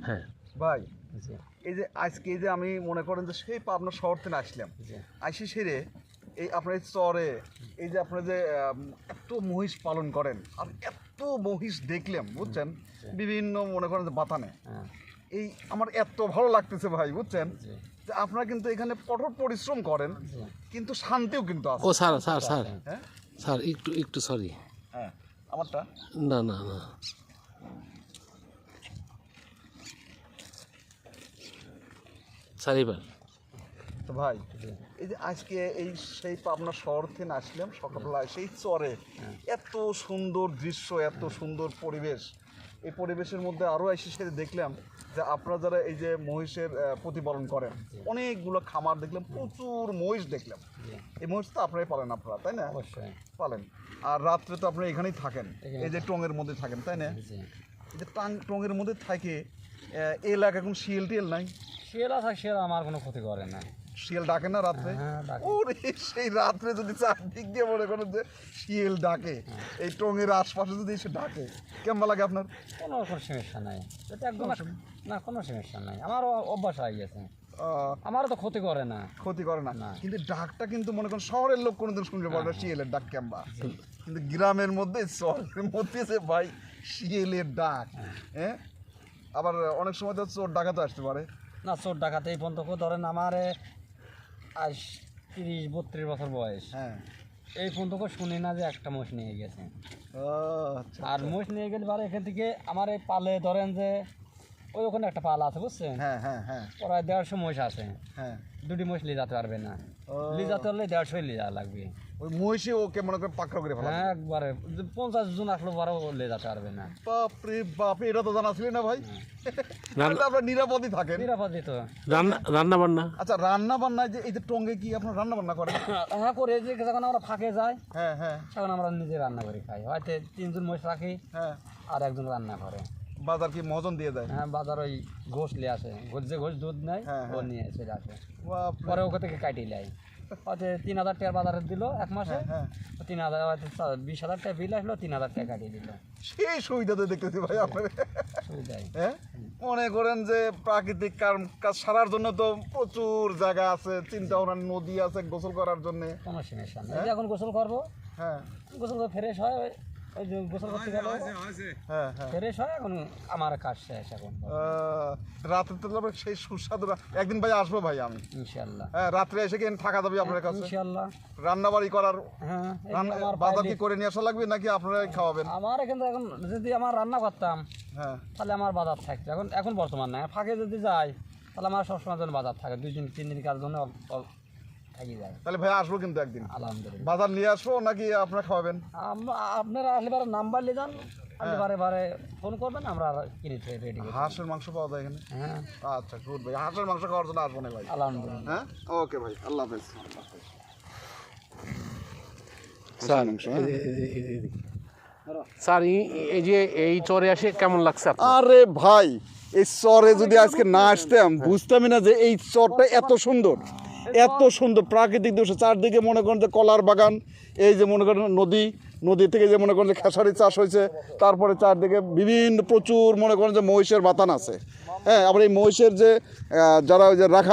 হ্যাঁ ভাই এই যে আজকে এই যে আমি মনে করেন যে সেই পাবনা শহর থেকে আসলাম, আইসি সেরে এই আপনার এই চরে এই যে আপনার যে এত মহিষ পালন করেন আর এত মহিষ দেখলাম বুঝছেন, বিভিন্ন মনে করেন যে বাতানে এই আমার এত ভালো লাগতেছে ভাই বুঝছেন, যে আপনারা কিন্তু এখানে কঠোর পরিশ্রম করেন কিন্তু শান্তিও কিন্তু আছে। ও স্যার স্যার স্যার হ্যাঁ স্যার একটু একটু সরি। হ্যাঁ আমারটা না না না স্যার এবার তো ভাই এই যে আজকে এই সেই পাবনা শহর থেকে আসলাম সকালবেলায় সেই চরে এত সুন্দর দৃশ্য, এত সুন্দর পরিবেশ, এই পরিবেশের মধ্যে আরও এসে সেটা দেখলাম যে আপনারা যারা এই যে মহিষের প্রতিপালন করেন অনেকগুলো খামার দেখলাম, প্রচুর মহিষ দেখলাম। এই মহিষ তো আপনারাই পালেন, আপনারা তাই না? অবশ্যই পালেন। আর রাত্রে তো আপনারা এখানেই থাকেন, এই যে টঙের মধ্যে থাকেন তাই না? এই যে টঙের মধ্যে থাকে এই এলাকা এখন শিয়াল টিয়াল নাই? শিয়াল থাকে, শিয়াল আমার কোনো ক্ষতি করে না। শিয়াল ডাকে না রাত্রে? ওরে সেই রাত্রে যদি চারদিক দিয়ে মনে করেন যে শিয়াল ডাকে এই টঙের আশপাশে যদি এসে ডাকে কেমন লাগে আপনার? কোনো সমস্যা নাই, এটা একদম না, কোনো সমস্যা নাই, আমার অভ্যাস হয়ে গেছে, আমারও তো ক্ষতি করে না। ক্ষতি করে না, কিন্তু ডাকটা কিন্তু মনে করেন শহরের লোক কোনোদিন শুনতে পারে না শিয়ালের ডাক কেমবা, কিন্তু গ্রামের মধ্যে শহরের মধ্যে যে ভাই শিয়ালের ডাক, হ্যাঁ আবার অনেক সময় তো চোর ডাকাতে আসতে পারে না। চোর ডাকাতে এই পর্যন্ত ধরেন আমার আজ 30-32 বছর বয়স, হ্যাঁ এই পর্যন্ত শুনি না যে একটা মোষ নিয়ে গেছে। আচ্ছা আর মোষ নিয়ে গেলে পরে এখান থেকে আমার এই পালে ধরেন যে ওই ওখানে একটা পাল আছে বুঝছেন, হ্যাঁ হ্যাঁ হ্যাঁ প্রায় 150 মোষ আছে, হ্যাঁ দুটি মোষ নিয়ে যেতে পারবে না, নিয়ে যেতে হলে 150 নিয়ে যাওয়া লাগবে। ওই মহিষে ওকে মনে করে পাকড়া করে ফেলা? হ্যাঁ একবারে 50 জন আসলো বারো নিয়ে যেতে পারবে না। বাপরে বাপ, এটা তো জানা ছিল না ভাই। আপনারা নিরাপদই থাকেন? নিরাপদে তো রান্না বান্না। আচ্ছা রান্না বান্না যে এই যে টঙ্গে কি আপনারা রান্না বান্না করেন? হ্যাঁ করে, যে যখন আমরা ফাঁকে যাই হ্যাঁ হ্যাঁ তখন আমরা নিজে রান্না করে খাই, হয়তো 3 জন মোষ রাখি হ্যাঁ। আর একজন রান্না করে। বাজার কি মহাজন দিয়ে দেয়? হ্যাঁ বাজার ওই ঘোষ নিয়ে আসে, যে ঘোষ দুধ নেয় ও নিয়ে চলে আসে, পরে ওকে থেকে কাটিয়ে নেয়, হয়তো 3000 টাকার বাজারে দিল এক মাসে, 3000 হয়তো 20,000 টাকা বিল আসলো, 3000 টাকা কাটিয়ে দিল। সেই সুবিধা তো দেখতেছি ভাই আপনার। সুবিধাই হ্যাঁ মনে করেন যে প্রাকৃতিক কাজ সারার জন্য তো প্রচুর জায়গা আছে, চিন্তা ভাবনা, নদী আছে গোসল করার জন্য, কোনো সমস্যা নেই। এখন গোসল করবো, হ্যাঁ গোসল করে ফ্রেশ হয়, ওই যে গোসল করতে গেল হ্যাঁ হ্যাঁ ফ্রেশ হয়, এখন আমার কাজ শেষ। এখন রাতে তো সেই সুস্বাদু একদিন ভাই আসবো ভাই আমি ইনশাআল্লাহ। হ্যাঁ রাত্রে এসে কি থাকা যাবে আপনার কাছে? ইনশাআল্লাহ। রান্না বাড়ি করার হ্যাঁ বাজার কি করে নিয়ে আসা লাগবে নাকি আপনারাই খাওয়াবেন? আমার এখানে এখন যদি আমার রান্না করতাম হ্যাঁ তাহলে আমার বাজার থাকতো, এখন বর্তমান নাই, ফাঁকে যদি যাই তাহলে আমার সবসময় জন্য বাজার থাকে, 2 দিন 3 দিন কার জন্য থাকি যায়। তাহলে ভাই আসবো কিন্তু একদিন, আলহামদুলিল্লাহ। বাজার নিয়ে আসবো নাকি আপনারা খাওয়াবেন? আপনারা আসলে বারে নাম্বার নিয়ে যান, আসলে বারে বারে ফোন করবেন, আমরা কিনে রেডি করি। হাঁসের মাংস পাওয়া যায় এখানে? হ্যাঁ আচ্ছা গুড ভাই, হাঁসের মাংস খাওয়ার জন্য আসবো না ভাই। আলহামদুলিল্লাহ। হ্যাঁ ওকে ভাই, আল্লাহ হাফেজ। স্যার স্যার এই যে এই চরে আসে কেমন লাগছে আপনার? আরে ভাই এই চরে যদি আজকে না আসতাম বুঝতামই না যে এই চরটা এত সুন্দর, এত সুন্দর প্রাকৃতিক দৃশ্য, চারদিকে মনে করেন যে কলার বাগান, এই যে মনে করেন নদী থেকে যে মনে করেন যে খেসারি চাষ হয়েছে, তারপরে চারদিকে বিভিন্ন প্রচুর মনে করেন যে মহিষের বাতান আছে, হ্যাঁ আবার এই মহিষের যে যারা ওই যে রাখা